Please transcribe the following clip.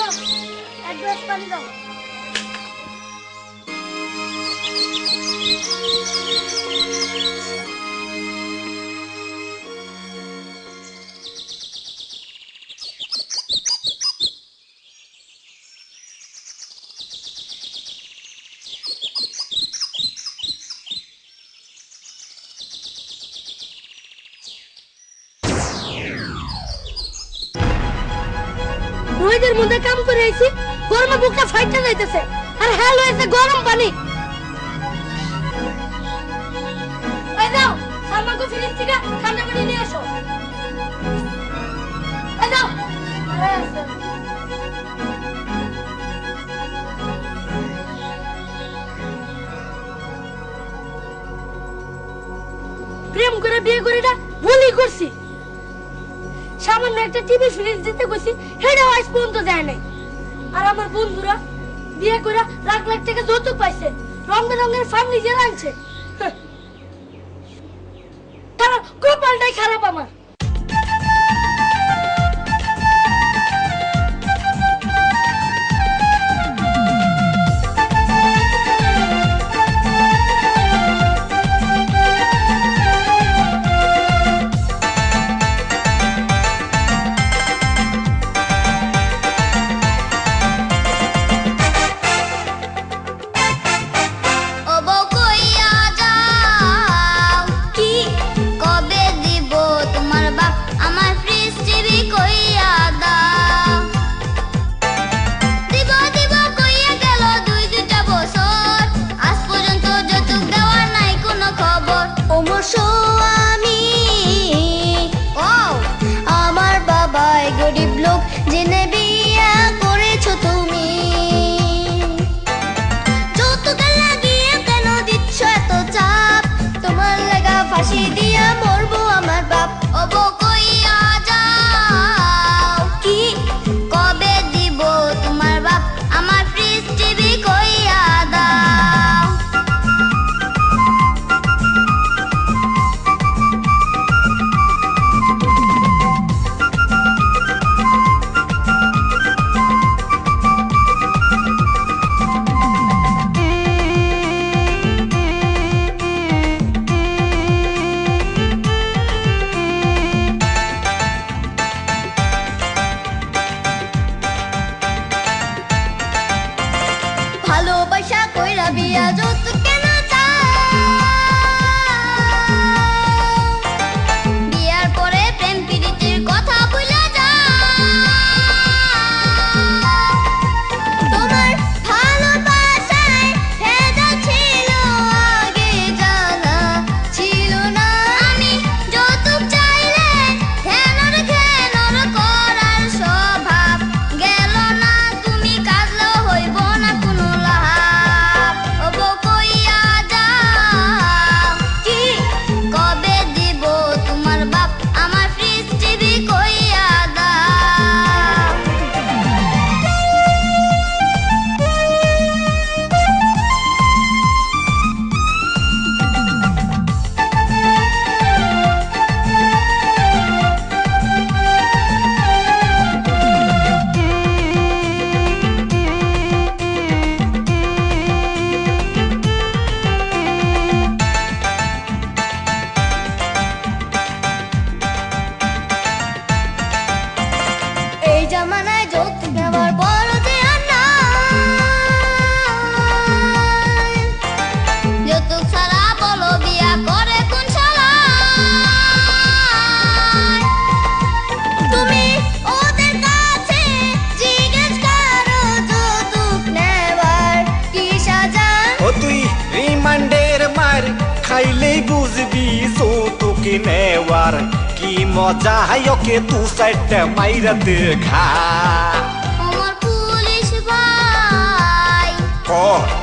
এক গ্লাস পানি দাও। রোদের মধ্যে কাম করে আইছি, গরমে বুকটা ফাইটা যাইতেছে, আর হেল হইছে গরম পানি। এই দাও, সালমাকে ফ্রিজ থেকে ঠান্ডা পানি নিয়ে আসো। এই দাও। প্রেম করে বিয়ে করে না ভুলই করছি। সামান্য একটা টিভি ফ্রিজ দিতে কইছি, হেডা আজ পর্যন্ত যায় নাই। আর আমার বন্ধুরা বিয়ে করে লাখ লাখ টাকা যৌতুক পাইছে, রং বেরঙের ফার্নিচার আনছে। তারা কপালটাই খারাপ আমার। খাইলেই বুঝবি যৌতুকি নেওয়ার কি মজা, ওকে তু সাইডটা মাইরা দেখা। আমার পুলিশ ভাই কর